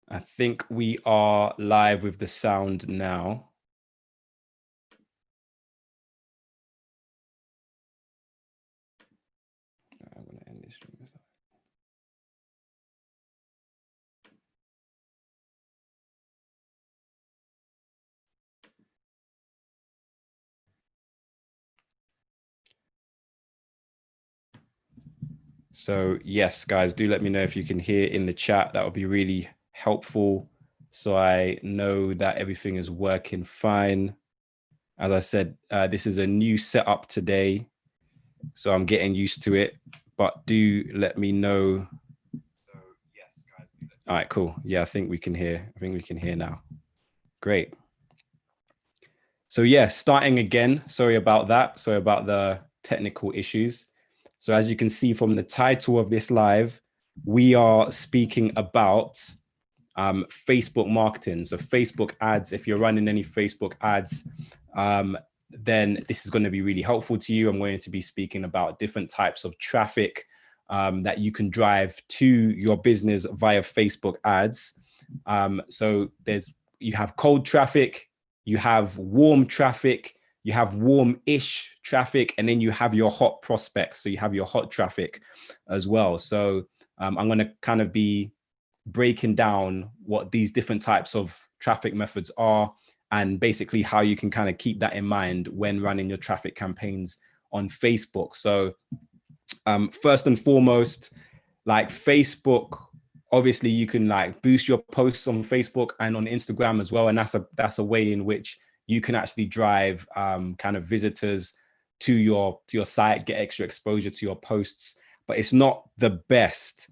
I think we are live with the sound now. I'm going to end this stream. So yes, guys, do let me know if you can hear in the chat. That would be really helpful, so I know that everything is working fine. As I said, this is a new setup today, so I'm getting used to it, but do let me know. So yes, guys. All right, cool. Yeah, I think we can hear now. Great. So yeah, starting again. Sorry about that. Sorry about the technical issues. So as you can see from the title of this live, we are speaking about Facebook marketing. So Facebook ads, if you're running any Facebook ads, then this is going to be really helpful to you. I'm going to be speaking about different types of traffic that you can drive to your business via Facebook ads. So you have cold traffic, you have warm traffic, you have warm-ish traffic, and then you have your hot prospects. So you have your hot traffic as well. So I'm going to kind of be breaking down what these different types of traffic methods are, and basically how you can kind of keep that in mind when running your traffic campaigns on Facebook. So first and foremost, like Facebook, obviously you can like boost your posts on Facebook and on Instagram as well. And that's a way in which you can actually drive kind of visitors to your site, get extra exposure to your posts, but it's not the best.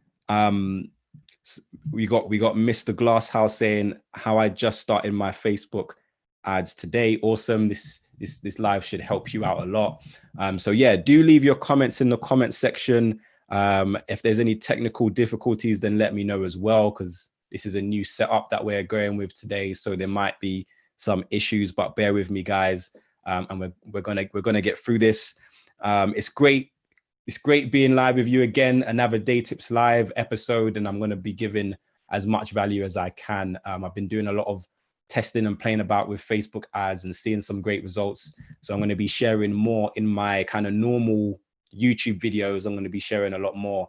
We got Mr. Glasshouse saying how I just started my Facebook ads today. Awesome. This live should help you out a lot. So yeah, do leave your comments in the comment section. If there's any technical difficulties, then let me know as well, because this is a new setup that we're going with today. So there might be some issues, but bear with me, guys. And we're gonna get through this. It's great. It's great being live with you again. Another Day Tips Live episode, and I'm going to be giving as much value as I can. I've been doing a lot of testing and playing about with Facebook ads and seeing some great results. So I'm going to be sharing more in my kind of normal YouTube videos. I'm going to be sharing a lot more.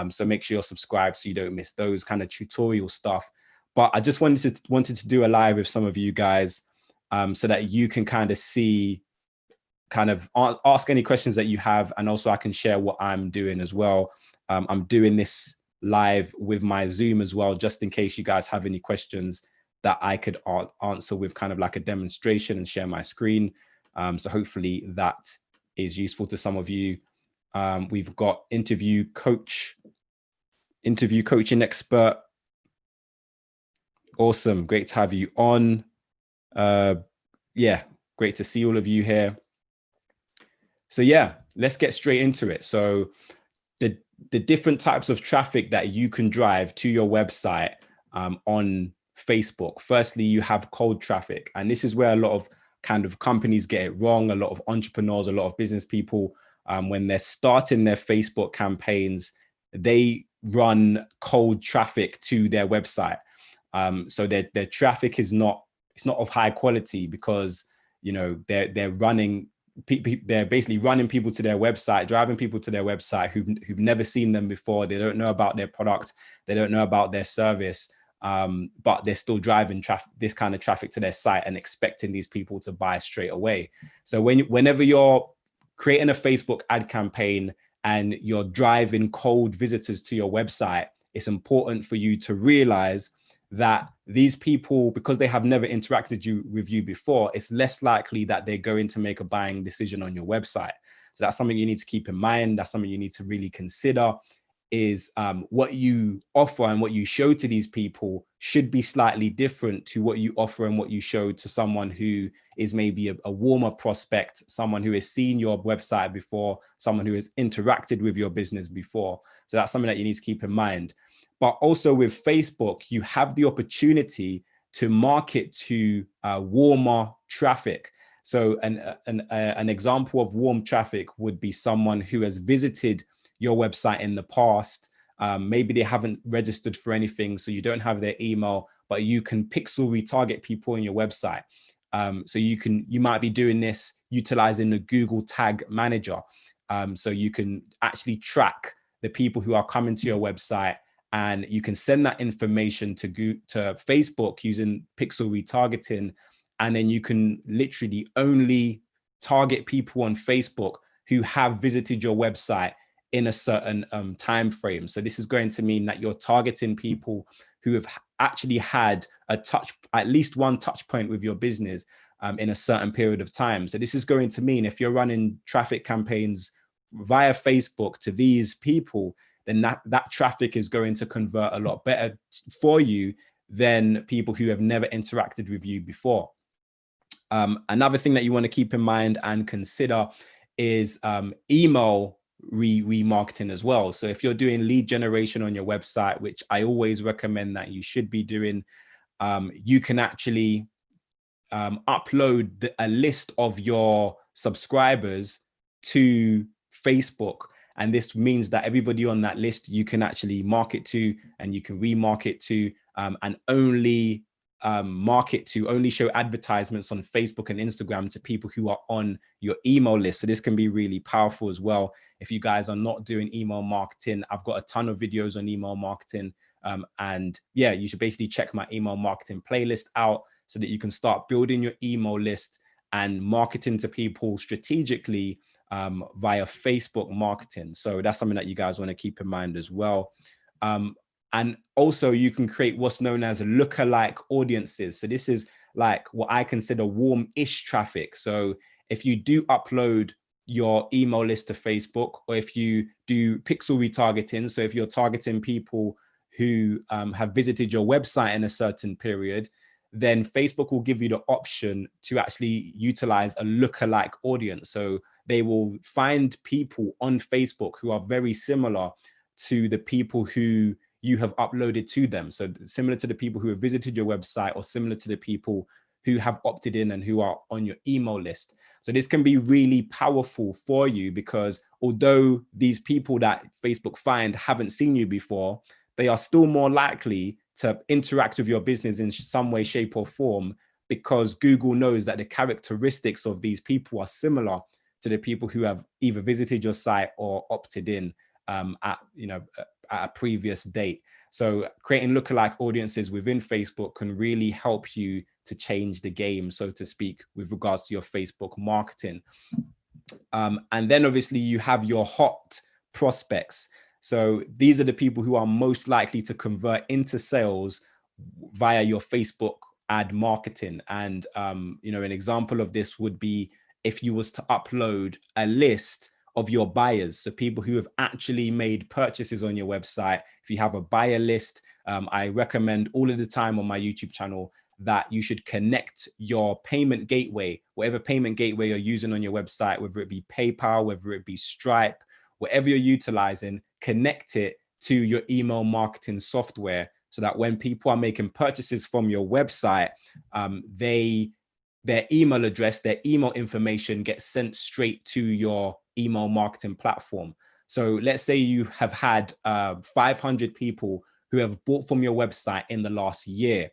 So make sure you're subscribed so you don't miss those kind of tutorial stuff. But I just wanted to do a live with some of you guys so that you can kind of see, kind of ask any questions that you have, and also I can share what I'm doing as well. I'm doing this live with my Zoom as well, just in case you guys have any questions that I could answer with kind of like a demonstration and share my screen. So hopefully that is useful to some of you. We've got interview coaching expert. Awesome, great to have you on. Yeah, great to see all of you here. So yeah, let's get straight into it. So the different types of traffic that you can drive to your website on Facebook. Firstly, you have cold traffic, and this is where a lot of kind of companies get it wrong. A lot of entrepreneurs, a lot of business people, when they're starting their Facebook campaigns, they run cold traffic to their website. So their traffic is not of high quality, because they're basically running people to their website, driving people to their website who've never seen them before. They don't know about their product, they don't know about their service, but they're still driving this kind of traffic to their site and expecting these people to buy straight away. So whenever you're creating a Facebook ad campaign and you're driving cold visitors to your website, it's important for you to realize that these people, because they have never interacted with you before, it's less likely that they're going to make a buying decision on your website. So that's something you need to keep in mind. That's something you need to really consider, is what you offer and what you show to these people should be slightly different to what you offer and what you show to someone who is maybe a warmer prospect, someone who has seen your website before, someone who has interacted with your business before. So that's something that you need to keep in mind. But also with Facebook, you have the opportunity to market to warmer traffic. So an example of warm traffic would be someone who has visited your website in the past, Maybe they haven't registered for anything, so you don't have their email, but you can pixel retarget people on your website. So you might be doing this utilizing the Google Tag Manager. So you can actually track the people who are coming to your website, and you can send that information to Facebook using pixel retargeting. And then you can literally only target people on Facebook who have visited your website in a certain time frame. So this is going to mean that you're targeting people who have actually had at least one touch point with your business in a certain period of time. So this is going to mean if you're running traffic campaigns via Facebook to these people, then that traffic is going to convert a lot better for you than people who have never interacted with you before. Another thing that you want to keep in mind and consider is email remarketing as well. So if you're doing lead generation on your website, which I always recommend that you should be doing, you can actually upload a list of your subscribers to Facebook. And this means that everybody on that list you can actually market to, and you can remarket to, and only only show advertisements on Facebook and Instagram to people who are on your email list. So this can be really powerful as well. If you guys are not doing email marketing, I've got a ton of videos on email marketing. And yeah, you should basically check my email marketing playlist out so that you can start building your email list and marketing to people strategically via Facebook marketing. So that's something that you guys want to keep in mind as well. And also you can create what's known as lookalike audiences. So this is like what I consider warm-ish traffic. So if you do upload your email list to Facebook, or if you do pixel retargeting, so if you're targeting people who have visited your website in a certain period, then Facebook will give you the option to actually utilize a lookalike audience. So they will find people on Facebook who are very similar to the people who you have uploaded to them. So similar to the people who have visited your website, or similar to the people who have opted in and who are on your email list. So this can be really powerful for you, because although these people that Facebook find haven't seen you before, they are still more likely to interact with your business in some way, shape, or form, because Google knows that the characteristics of these people are similar to the people who have either visited your site or opted in at a previous date. So creating lookalike audiences within Facebook can really help you to change the game, so to speak, with regards to your Facebook marketing. And then obviously you have your hot prospects. So these are the people who are most likely to convert into sales via your Facebook ad marketing. And an example of this would be if you was to upload a list of your buyers, so people who have actually made purchases on your website. If you have a buyer list, I recommend all of the time on my YouTube channel that you should connect your payment gateway, whatever payment gateway you're using on your website, whether it be PayPal, whether it be Stripe, whatever you're utilizing, connect it to your email marketing software, so that when people are making purchases from your website, their email address, their email information gets sent straight to your email marketing platform. So let's say you have had 500 people who have bought from your website in the last year.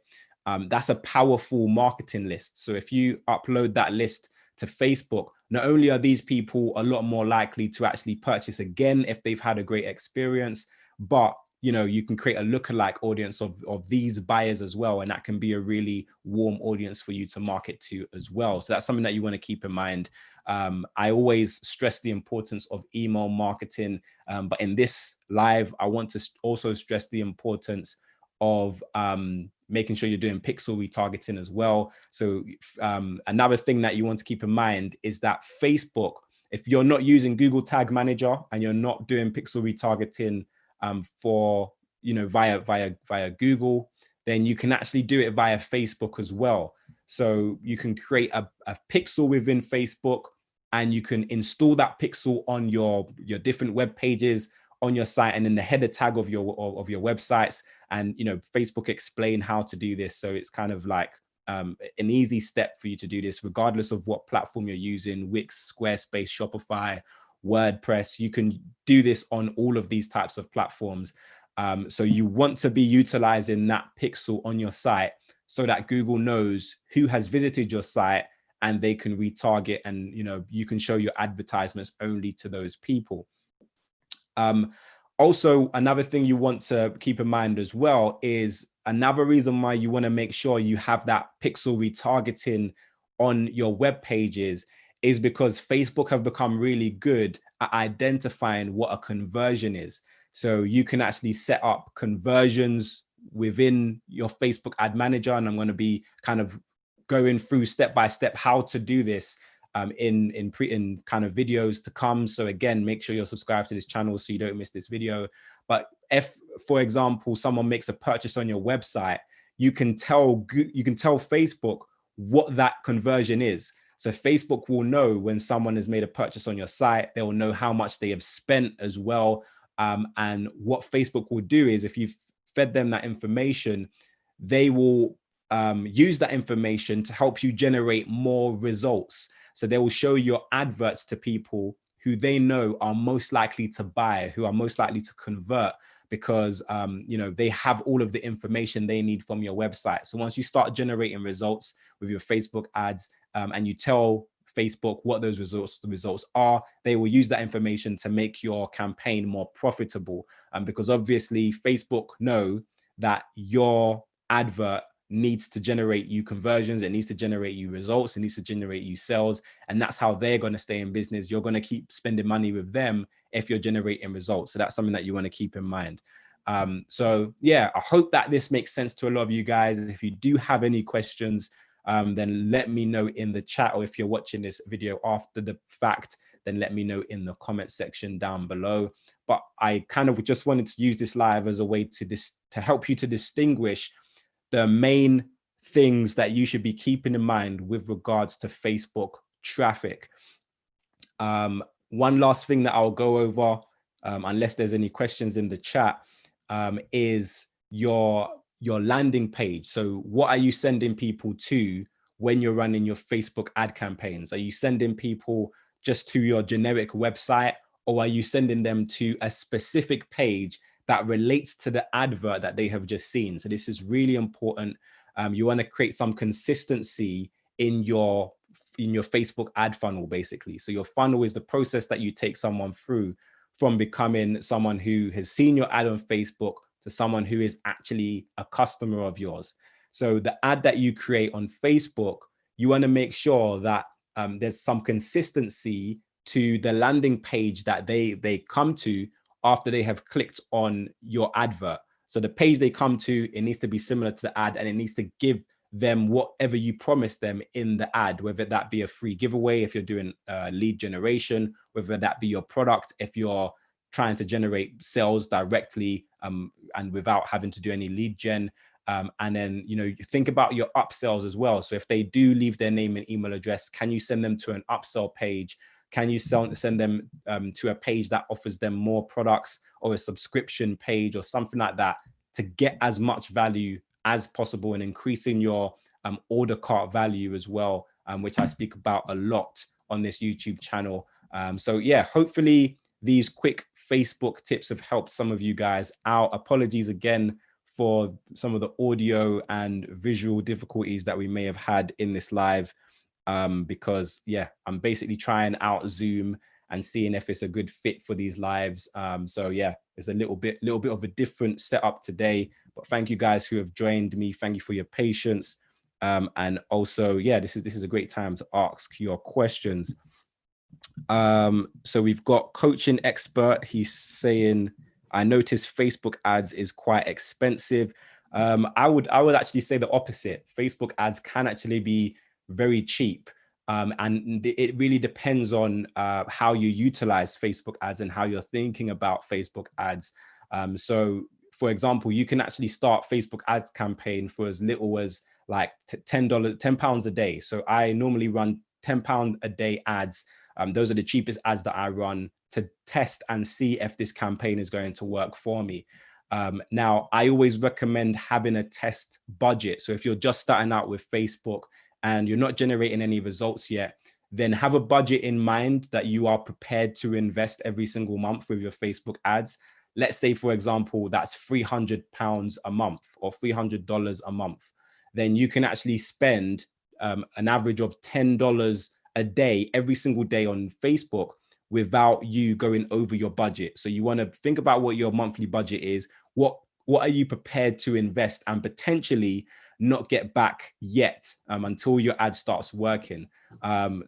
That's a powerful marketing list. So if you upload that list to Facebook, not only are these people a lot more likely to actually purchase again if they've had a great experience, but you can create a lookalike audience of these buyers as well. And that can be a really warm audience for you to market to as well. So that's something that you want to keep in mind. I always stress the importance of email marketing. But in this live, I want to also stress the importance of making sure you're doing pixel retargeting as well. So another thing that you want to keep in mind is that Facebook, if you're not using Google Tag Manager and you're not doing pixel retargeting for via Google, then you can actually do it via Facebook as well. So you can create a pixel within Facebook, and you can install that pixel on your different web pages on your site, and in the header tag of your websites. And Facebook explain how to do this, so it's kind of like an easy step for you to do this, regardless of what platform you're using: Wix, Squarespace, Shopify, WordPress. You can do this on all of these types of platforms. So you want to be utilizing that pixel on your site so that Google knows who has visited your site and they can retarget, and you can show your advertisements only to those people. Also, another thing you want to keep in mind as well is another reason why you want to make sure you have that pixel retargeting on your web pages is because Facebook have become really good at identifying what a conversion is. So you can actually set up conversions within your Facebook ad manager. And I'm going to be kind of going through step by step how to do this in kind of videos to come. So again, make sure you're subscribed to this channel so you don't miss this video. But if, for example, someone makes a purchase on your website, you can tell Facebook what that conversion is. So Facebook will know when someone has made a purchase on your site. They will know how much they have spent as well. And what Facebook will do is, if you've fed them that information, they will use that information to help you generate more results. So they will show your adverts to people who they know are most likely to buy, who are most likely to convert, because they have all of the information they need from your website. So once you start generating results with your Facebook ads, and you tell Facebook what those results are, they will use that information to make your campaign more profitable. Because obviously Facebook know that your advert needs to generate you conversions, it needs to generate you results, it needs to generate you sales, and that's how they're going to stay in business. You're going to keep spending money with them if you're generating results. So that's something that you want to keep in mind. So yeah, I hope that this makes sense to a lot of you guys. If you do have any questions, then let me know in the chat, or if you're watching this video after the fact, then let me know in the comment section down below. But I kind of just wanted to use this live as a way to help you to distinguish the main things that you should be keeping in mind with regards to Facebook traffic. One last thing that I'll go over, unless there's any questions in the chat, is your landing page. So what are you sending people to when you're running your Facebook ad campaigns? Are you sending people just to your generic website, or are you sending them to a specific page that relates to the advert that they have just seen? So this is really important. You want to create some consistency in your Facebook ad funnel, basically. So your funnel is the process that you take someone through from becoming someone who has seen your ad on Facebook to someone who is actually a customer of yours. So the ad that you create on Facebook, you want to make sure that there's some consistency to the landing page that they come to after they have clicked on your advert. So the page they come to, it needs to be similar to the ad, and it needs to give them whatever you promised them in the ad, whether that be a free giveaway if you're doing lead generation, whether that be your product if you're trying to generate sales directly and without having to do any lead gen. And then, you think about your upsells as well. So if they do leave their name and email address, can you send them to an upsell page? Can you send them to a page that offers them more products, or a subscription page or something like that, to get as much value as possible and increasing your order cart value as well, which I speak about a lot on this YouTube channel. So yeah, hopefully these quick Facebook tips have helped some of you guys out. Apologies again for some of the audio and visual difficulties that we may have had in this live. Because yeah, I'm basically trying out Zoom and seeing if it's a good fit for these lives. So yeah, it's a little bit of a different setup today, but thank you guys who have joined me. Thank you for your patience. And also, yeah, this is a great time to ask your questions. So we've got Coaching Expert. He's saying, I noticed Facebook ads is quite expensive. I would actually say the opposite. Facebook ads can actually be very cheap. And it really depends on how you utilize Facebook ads and how you're thinking about Facebook ads. So for example, you can actually start Facebook ads campaign for as little as like £10 a day. So I normally run £10 a day ads. Those are the cheapest ads that I run to test and see if this campaign is going to work for me. Now, I always recommend having a test budget. So if you're just starting out with Facebook and you're not generating any results yet, then have a budget in mind that you are prepared to invest every single month with your Facebook ads. let's say, for example, that's £300 a month or $300 a month, then you can actually spend an average of $10 a day, every single day on Facebook without you going over your budget. So you want to think about what your monthly budget is. What are you prepared to invest and potentially not get back yet until your ad starts working?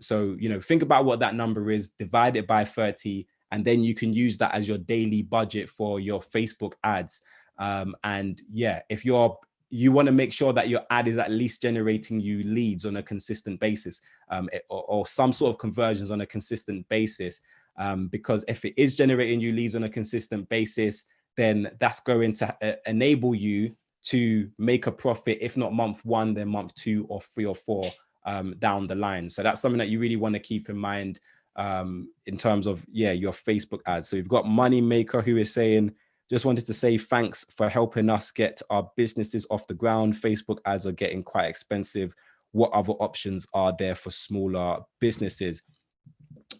So, think about what that number is, divide it by 30, and then you can use that as your daily budget for your Facebook ads. And yeah, if you want to make sure that your ad is at least generating you leads on a consistent basis, or some sort of conversions on a consistent basis. Because if it is generating you leads on a consistent basis, then that's going to enable you to make a profit, if not month 1, then month 2 or 3 or 4 down the line. So that's something that you really want to keep in mind in terms of, your Facebook ads. So you've got Moneymaker, who is saying, just wanted to say thanks for helping us get our businesses off the ground. Facebook ads are getting quite expensive. What other options are there for smaller businesses?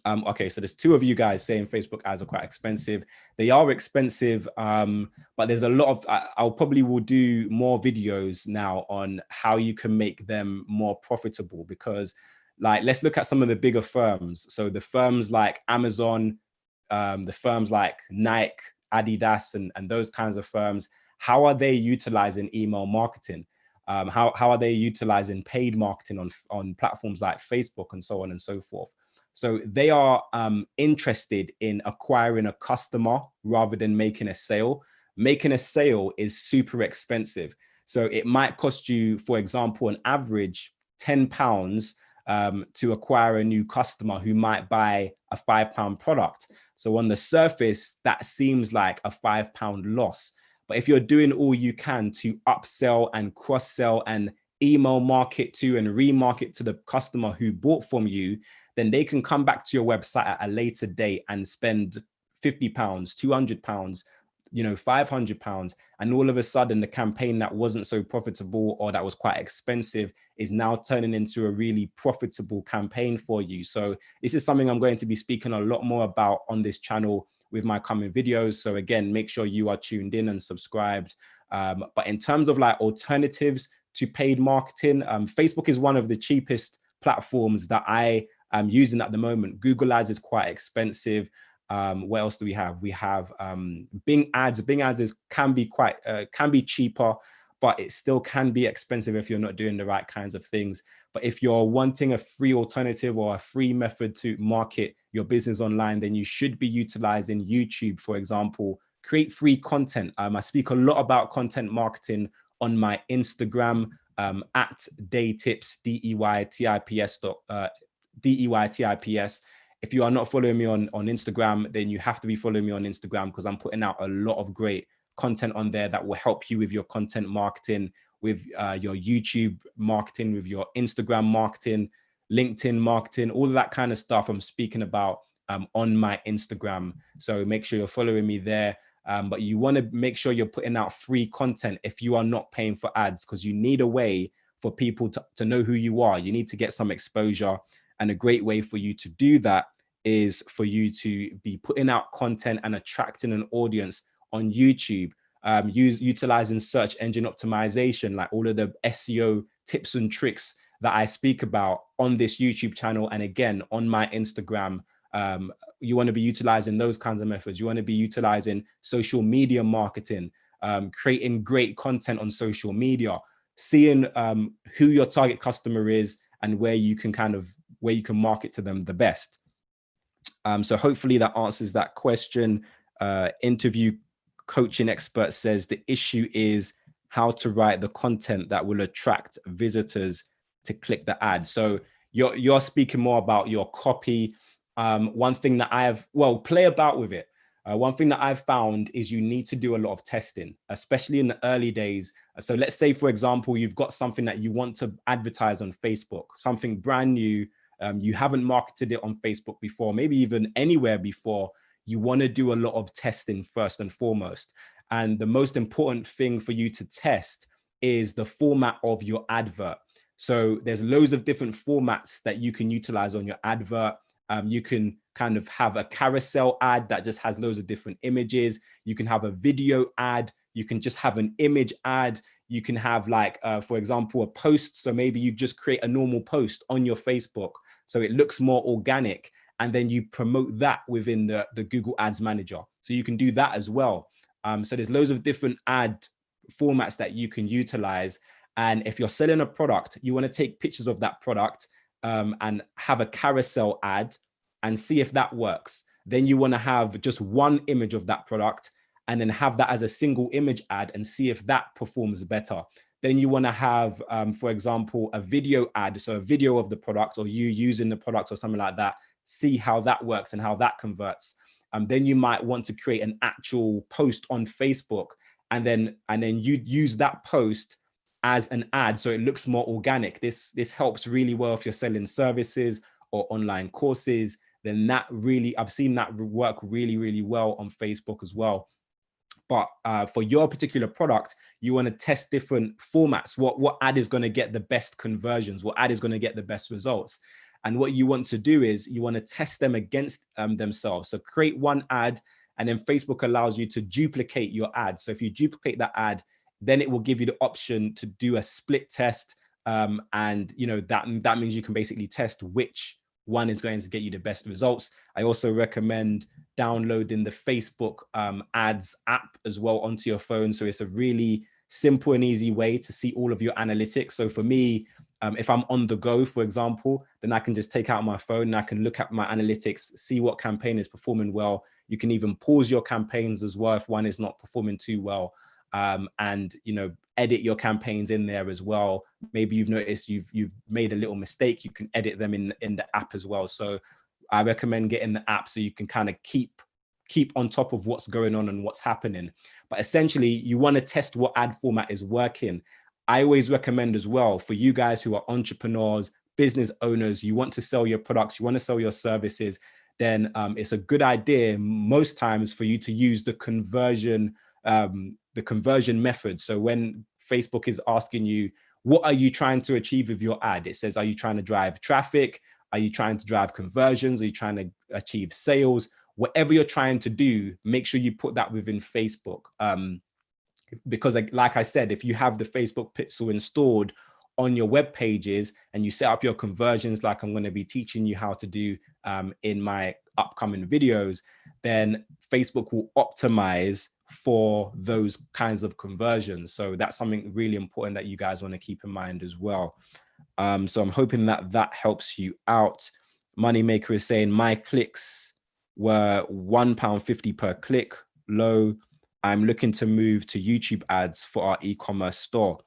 Okay, so there's 2 of you guys saying Facebook ads are quite expensive. They are expensive, but there's a lot of, I'll probably will do more videos now on how you can make them more profitable, because let's look at some of the bigger firms. So the firms like Amazon, the firms like Nike, Adidas, and those kinds of firms, how are they utilizing email marketing? How are they utilizing paid marketing on platforms like Facebook and so on and so forth? So they are interested in acquiring a customer rather than making a sale. Making a sale is super expensive. So it might cost you, for example, an average £10 to acquire a new customer who might buy a £5 product. So on the surface, that seems like a £5 loss. But if you're doing all you can to upsell and cross-sell and email market to and remarket to the customer who bought from you, then they can come back to your website at a later date and spend £50, £200, £500. And all of a sudden, the campaign that wasn't so profitable or that was quite expensive is now turning into a really profitable campaign for you. So this is something I'm going to be speaking a lot more about on this channel with my coming videos. So again, make sure you are tuned in and subscribed. But in terms of alternatives to paid marketing, Facebook is one of the cheapest platforms that I am using at the moment. Google Ads is quite expensive. What else do we have? We have Bing Ads. Bing Ads can be cheaper, but it still can be expensive if you're not doing the right kinds of things. But if you're wanting a free alternative or a free method to market your business online, then you should be utilizing YouTube, for example. Create free content. I speak a lot about content marketing on my Instagram at Daytips, DEYTIPS. If you are not following me on Instagram, then you have to be following me on Instagram, because I'm putting out a lot of great content on there that will help you with your content marketing, with your YouTube marketing, with your Instagram marketing, LinkedIn marketing, all of that kind of stuff I'm speaking about on my Instagram. So make sure you're following me there. But you want to make sure you're putting out free content if you are not paying for ads, because you need a way for people to know who you are. You need to get some exposure. And a great way for you to do that is for you to be putting out content and attracting an audience on YouTube, utilizing search engine optimization, like all of the SEO tips and tricks that I speak about on this YouTube channel. And again, on my Instagram, you want to be utilizing those kinds of methods. You want to be utilizing social media marketing, creating great content on social media, seeing who your target customer is and where you can market to them the best. So hopefully that answers that question. Interview coaching expert says the issue is how to write the content that will attract visitors to click the ad. So you're speaking more about your copy. One thing that play about with it. One thing that I've found is you need to do a lot of testing, especially in the early days. So let's say, for example, you've got something that you want to advertise on Facebook, something brand new. You haven't marketed it on Facebook before, maybe even anywhere before. You want to do a lot of testing first and foremost. And the most important thing for you to test is the format of your advert. So there's loads of different formats that you can utilize on your advert. You can kind of have a carousel ad that just has loads of different images. You can have a video ad. You can just have an image ad. You can have like, for example, a post. So maybe you just create a normal post on your Facebook so it looks more organic. And then you promote that within the Google Ads Manager. So you can do that as well. So there's loads of different ad formats that you can utilize. And if you're selling a product, you want to take pictures of that product and have a carousel ad and see if that works. Then you want to have just one image of that product and then have that as a single image ad and see if that performs better. Then you want to have, for example, a video ad, so a video of the product or you using the product or something like that, see how that works and how that converts. Then you might want to create an actual post on Facebook and then you use that post as an ad so it looks more organic. This helps really well if you're selling services or online courses. Then that really, I've seen that work really, really well on Facebook as well. But for your particular product, you want to test different formats. What ad is going to get the best conversions? What ad is going to get the best results? And what you want to do is you want to test them against themselves. So create one ad, and then Facebook allows you to duplicate your ad. So if you duplicate that ad, then it will give you the option to do a split test. And you know that means you can basically test which one is going to get you the best results. I also recommend downloading the Facebook ads app as well onto your phone. So it's a really simple and easy way to see all of your analytics. So for me, if I'm on the go, for example, then I can just take out my phone and I can look at my analytics, see what campaign is performing well. You can even pause your campaigns as well if one is not performing too well. And you know, edit your campaigns in there as well. Maybe you've noticed you've made a little mistake, you can edit them in the app as well. So I recommend getting the app so you can kind of keep on top of what's going on and what's happening. But essentially, you want to test what ad format is working. I always recommend as well for you guys who are entrepreneurs, business owners, you want to sell your products, you want to sell your services, then it's a good idea most times for you to use the conversion method. So when Facebook is asking you, what are you trying to achieve with your ad? It says, are you trying to drive traffic? Are you trying to drive conversions? Are you trying to achieve sales? Whatever you're trying to do, make sure you put that within Facebook. Because like I said, if you have the Facebook pixel installed on your web pages and you set up your conversions, like I'm going to be teaching you how to do in my upcoming videos, then Facebook will optimize for those kinds of conversions. So that's something really important that you guys want to keep in mind as well. So I'm hoping that helps you out. Moneymaker is saying my clicks were £1.50 per click low. I'm looking to move to YouTube ads for our e-commerce store.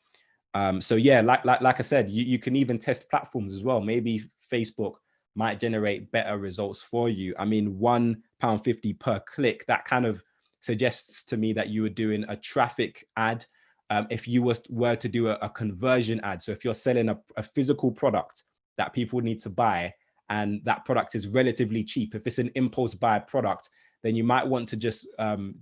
So yeah, like I said, you can even test platforms as well. Maybe Facebook might generate better results for you. I mean, £1.50 per click, that kind of suggests to me that you were doing a traffic ad. If you were to do a conversion ad, so if you're selling a physical product that people need to buy and that product is relatively cheap, if it's an impulse buy product, then you might want to just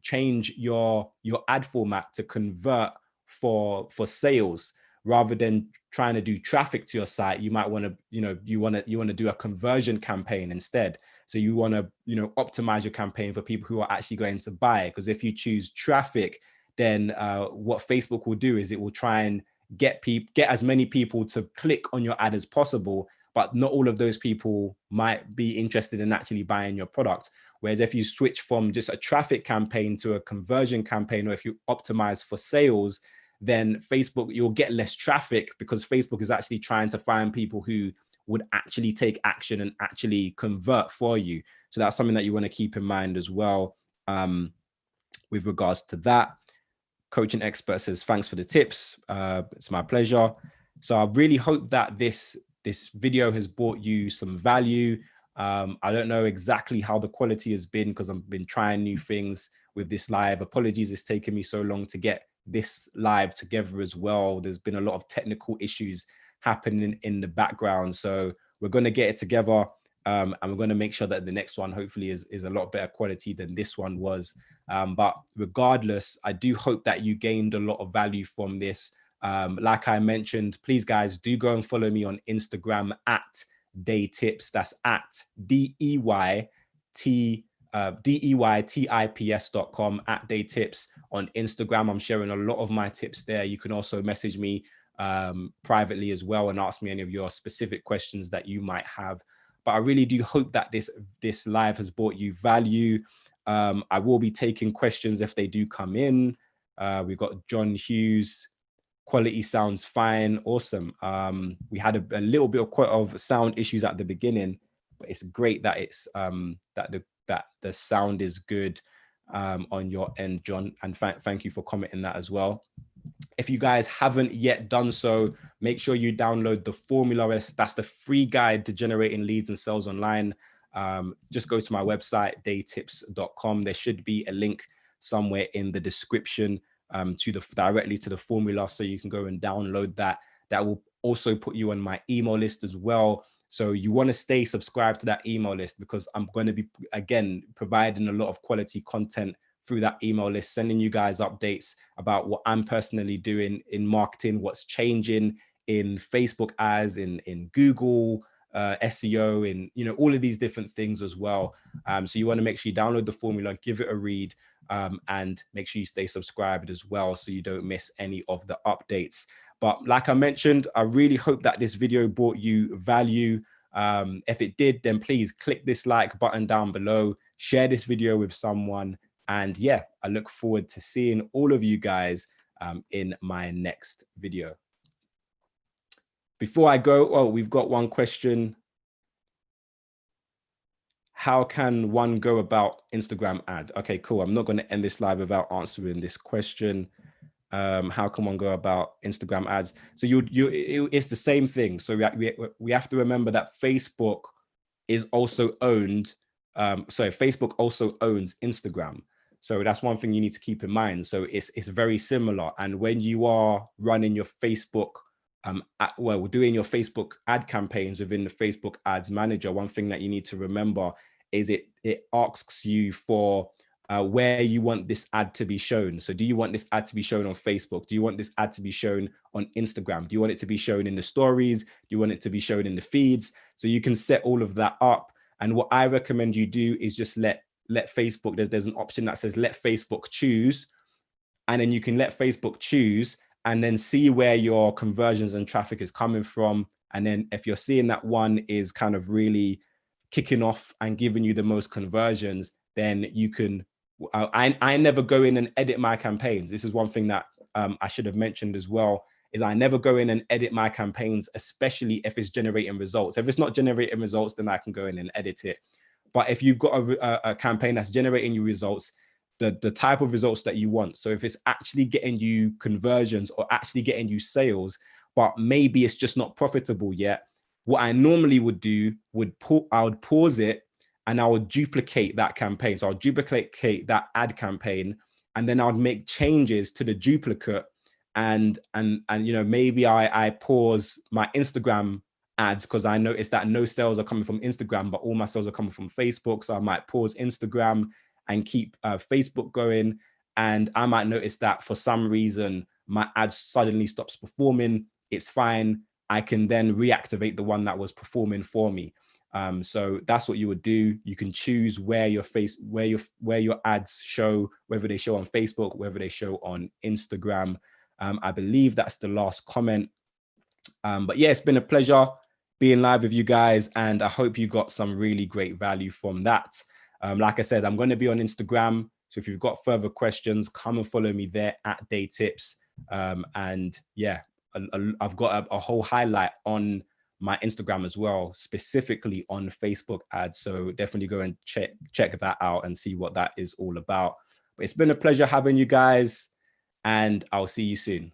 change your ad format to convert for sales rather than trying to do traffic to your site. You might want to, you want to do a conversion campaign instead. So you want to, optimize your campaign for people who are actually going to buy. Because if you choose traffic, then what Facebook will do is it will try and get as many people to click on your ad as possible, but not all of those people might be interested in actually buying your product. Whereas if you switch from just a traffic campaign to a conversion campaign, or if you optimize for sales, then Facebook, you'll get less traffic because Facebook is actually trying to find people who would actually take action and actually convert for you. So that's something that you want to keep in mind as well with regards to that. Coaching Expert says, thanks for the tips. It's my pleasure. So I really hope that this video has brought you some value. I don't know exactly how the quality has been because I've been trying new things with this live. Apologies, it's taken me so long to get this live together as well. There's been a lot of technical issues happening in the background. So we're going to get it together and we're going to make sure that the next one hopefully is a lot better quality than this one was. But regardless, I do hope that you gained a lot of value from this. Like I mentioned, please guys, do go and follow me on Instagram at DayTips. That's at DEY DEYTIPS.com, at Day Tips on Instagram. I'm sharing a lot of my tips there. You can also message me privately as well and ask me any of your specific questions that you might have. But I really do hope that this live has brought you value. I will be taking questions if they do come in. We've got John Hughes. Quality sounds fine. Awesome. We had a little bit of sound issues at the beginning, but it's great that it's that the sound is good on your end, John. And thank you for commenting that as well. If you guys haven't yet done so, make sure you download the formula. That's the free guide to generating leads and sales online. Just go to my website, daytips.com. There should be a link somewhere in the description directly to the formula, so you can go and download that. That will also put you on my email list as well. So you want to stay subscribed to that email list, because I'm going to be, again, providing a lot of quality content through that email list, sending you guys updates about what I'm personally doing in marketing, what's changing in Facebook ads, in Google, SEO, in all of these different things as well. So you want to make sure you download the formula, give it a read, and make sure you stay subscribed as well, so you don't miss any of the updates. But like I mentioned, I really hope that this video brought you value. If it did, then please click this like button down below, share this video with someone. And yeah, I look forward to seeing all of you guys in my next video. Before I go, we've got one question. How can one go about Instagram ad? Okay, cool. I'm not going to end this live without answering this question. How can one go about Instagram ads? So it's the same thing. So we have to remember that Facebook is also owned. Facebook also owns Instagram. So that's one thing you need to keep in mind. So it's very similar. And when you are running your Facebook, doing your Facebook ad campaigns within the Facebook Ads Manager, one thing that you need to remember is it asks you for where you want this ad to be shown. So do you want this ad to be shown on Facebook? Do you want this ad to be shown on Instagram? Do you want it to be shown in the stories? Do you want it to be shown in the feeds? So you can set all of that up. And what I recommend you do is just let Facebook, there's an option that says let Facebook choose. And then you can let Facebook choose and then see where your conversions and traffic is coming from. And then if you're seeing that one is kind of really kicking off and giving you the most conversions, then you can, I never go in and edit my campaigns. This is one thing that I should have mentioned as well, is I never go in and edit my campaigns, especially if it's generating results. If it's not generating results, then I can go in and edit it. But if you've got a campaign that's generating you results, the type of results that you want. So if it's actually getting you conversions or actually getting you sales, but maybe it's just not profitable yet, what I normally would do I would pause it and I would duplicate that campaign. So I'll duplicate that ad campaign, and then I would make changes to the duplicate. And maybe I pause my Instagram ads because I noticed that no sales are coming from Instagram, but all my sales are coming from Facebook. So I might pause Instagram and keep Facebook going. And I might notice that for some reason, my ad suddenly stops performing. It's fine. I can then reactivate the one that was performing for me. So that's what you would do. You can choose where your ads show, whether they show on Facebook, whether they show on Instagram. I believe that's the last comment. But yeah, it's been a pleasure being live with you guys, and I hope you got some really great value from that. Like I said, I'm going to be on Instagram. So if you've got further questions, come and follow me there at Day Tips. And yeah, I've got a whole highlight on my Instagram as well, specifically on Facebook ads. So definitely go and check that out and see what that is all about. But it's been a pleasure having you guys, and I'll see you soon.